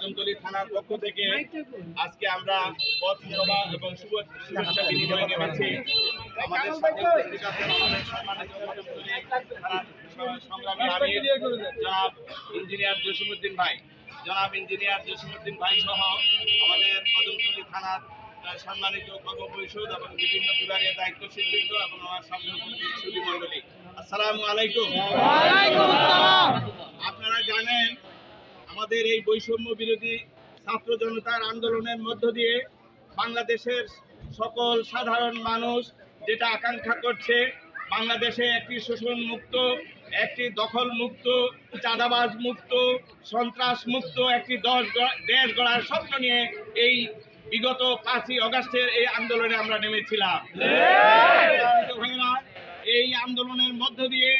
কদমতলী থানার পক্ষ থেকে আজকে আমরা পথ সভা এবং শুভেচ্ছা বিনিময় নেমেছি। আমাদের সাথে উপস্থিত আছেন আমাদের সম্মানিত কদমতলী থানার সংগ্রামী আমির জনাব ইঞ্জিনিয়ার জসিমউদ্দিন ভাই, সহ আমাদের কদমতলী থানার সম্মানিত কর্ম পরিষদ এবং বিভিন্ন বিভাগের দায়িত্বশীল বৃন্দ এবং আমার সামনে উপস্থিত সুধী মণ্ডলী, আসসালামু আলাইকুম। আপনারা জানেন আমাদের এই বৈষম্য বিরোধী ছাত্র জনতার আন্দোলনের মধ্য দিয়ে বাংলাদেশের সকল সাধারণ মানুষ যেটা আকাঙ্ক্ষা করছে, বাংলাদেশে একটি শোষণ মুক্ত, একটি দখল মুক্ত, চাঁদাবাজ মুক্ত, সন্ত্রাস মুক্ত একটি দেশ গড়ার স্বপ্ন নিয়ে এই বিগত 5ই আগস্টের এই আন্দোলনে আমরা নেমেছিলাম। এই আন্দোলনের মধ্য দিয়ে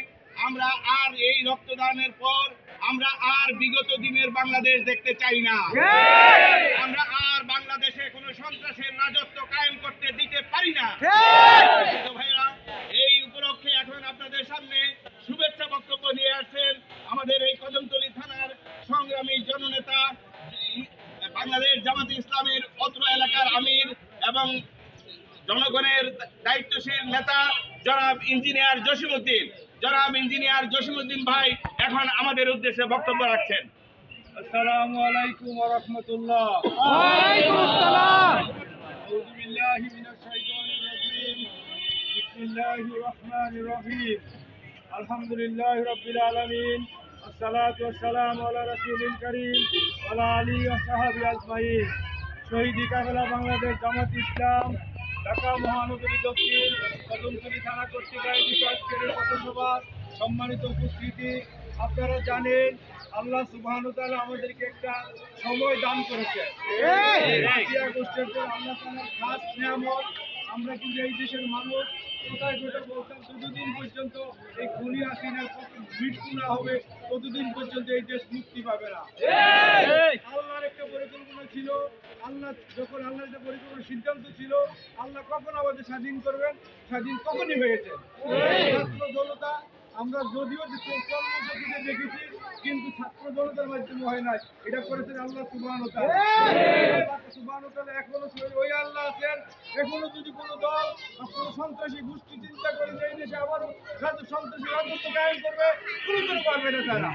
আমরা আর এই রক্তদানের পর আমরা আর বিগত দিনের বাংলাদেশ দেখতে চাই না। আমরা আর বাংলাদেশে কোনো সন্ত্রাসের রাজত্ব কায়েম করতে দিতে পারি না। এই উপলক্ষে এখন আপনাদের সামনে শুভেচ্ছা বক্তব্য নিয়ে আসছেন আমাদের এই কদমতলী থানার সংগ্রামী জননেতা, বাংলাদেশ জামাত ইসলামের অত্র এলাকার আমির এবং জনগণের দায়িত্বশীল নেতা জনাব ইঞ্জিনিয়ার জসিমউদ্দিন ভাই এখন আমাদের উদ্দেশ্যে বক্তব্য রাখছেন। আসসালামু আলাইকুম ওয়া রাহমাতুল্লাহ। ওয়া আলাইকুম আসসালাম। আউযু বিল্লাহি মিনাশ শাইতানির রাজীম। বিসমিল্লাহির রহমানির রহিম। আলহামদুলিল্লাহি রাব্বিল আলামিন। আসসালাতু ওয়াসসালামু আলা রাসূলিল কারীম ওয়া আলা আলিহি ওয়া সাহবিহি আজমাইন। শহীদ কাফেলা বাংলাদেশ জামাত ইসলাম ঢাকা মহানগরী দক্ষিণ কদমতলী থানা কর্তৃক আয়োজিত আজকের এই পথসভা সম্মানিত উপস্থিতি, আপনারা জানেন আল্লাহ সুবহানাহু ওয়া তাআলা আমাদেরকে একটা সময় দান করেছেন। 5ই আগস্টের পর আল্লাহ তাআলার খাস নিয়ামত। আমরা কিন্তু এই দেশের মানুষ কোথায় বলতাম ততদিন পর্যন্ত এই খুনি হাসিনার মৃত্যু না হবে ততদিন পর্যন্ত এই দেশ মুক্তি পাবে না। আল্লাহর একটা পরিকল্পনা ছিল, আল্লাহর একটা পরিকল্পনা সিদ্ধান্ত ছিল, আল্লাহ কখন আমাদের স্বাধীন করবেন, স্বাধীন তখনই হয়েছে। ছাত্র জনতা আমরা যদিও কর্মসূচিতে দেখেছি কিন্তু ছাত্র জনতার মাধ্যমে হয় নাই, এটা করেছেন আল্লাহ সুবহানাহু ওয়া তাআলা। সুবহানাহু ওয়া তাআলা এখনো ওই আল্লাহ আছেন। এখনো যদি কোনো দল কোনো সন্ত্রাসী গোষ্ঠী চিন্তা করে যে এই দেশে আবারও সন্ত্রাসী রাজত্ব কায়েম করবে, কোনোদিনও পারবে না তারা।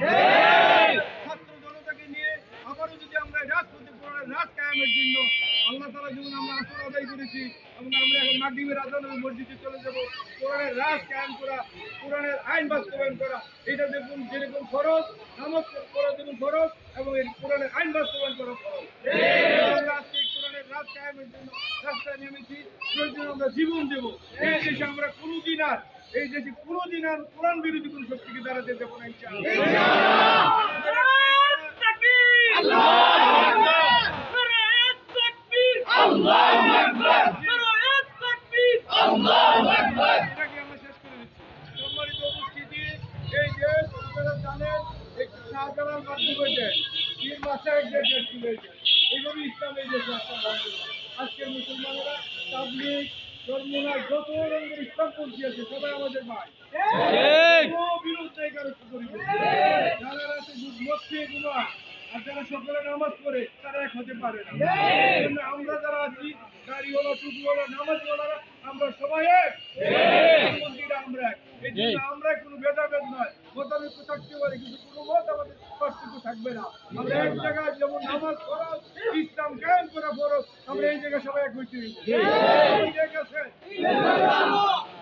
ছাত্র জনতাকে নিয়ে আবারও যদি আমরা রাজপথে কোরআনের রাজ কায়েমের জন্য আল্লাহ তাআলা যেমন আমরা আসর আদায় করেছি এবং আমরা এখন মাগরিবের আযান এবং মসজিদে চলে যাব, কোরআনের রাজ কায়েম করা, কোরআনের আইন বাস্তবায়ন করা, এটা দেখুন যেরকম ফরজ, নামাজ পড়া যেমন ফরজ এবং এই কোরআনের আইন বাস্তবায়ন করা ফরজ। আমরা আজকে কোরআনের রাজ কায়েমের জন্য রাস্তায় নেমেছি, প্রয়োজন আমরা জীবন দেব। এই দেশে আমরা কোনোদিন আর কোরআন বিরোধী কোন শক্তিকে দাঁড়াতে দেবো না আজকের মুসলমানেরা তাবলীগ ধর্মনা যত রঙের ইসলামপন্থী আছে সবাই আমাদের ভাই, বিরুদ্ধে যারা রাতে মদ খেয়ে গুনাহ আর যারা সকালে নামাজ পড়ে তারা এক হতে পারে না। আমরা যারা আছি দাড়িওয়ালা টুপিওয়ালা নামাজওয়ালারা আমরা সবাই এক, আমরা এক। এই জন্য আমরা কোনো ভেদাভেদ নয়, মতানৈক্য থাকতে পারে কিন্তু কোনো মত আমাদের পার্থক্য থাকবে না। আমরা এক জায়গায় যেমন নামাজ ফরজ, ইসলাম কায়েম করা ফরজ, আমরা এই জায়গায় সবাই এক হইতে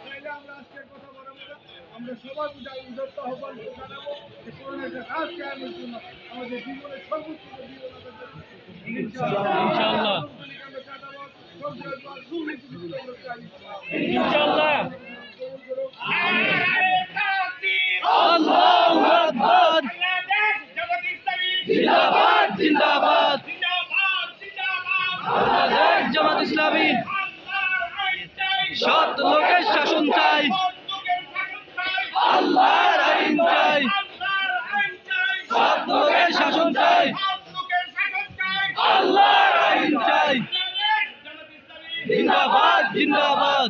তাইলে আমরা আজকের কথা বলবো না, আমরা সবাই উদাত্ত আহ্বান জানাবো যে কোরআনের রাজ কায়েমের জন্য আমাদের জীবনের সর্বোচ্চ ইনশাআল্লাহ। আল্লাহু আকবার। জিন্দাবাদ জিন্দাবাদ বাংলাদেশ জামাত ইসলামী। সৎ লোকের শাসন চাই, আল্লাহর আইন চাই, সৎ লোকের শাসন চাই, আল্লাহর আইন চাই। জিন্দাবাদ জিন্দাবাদ।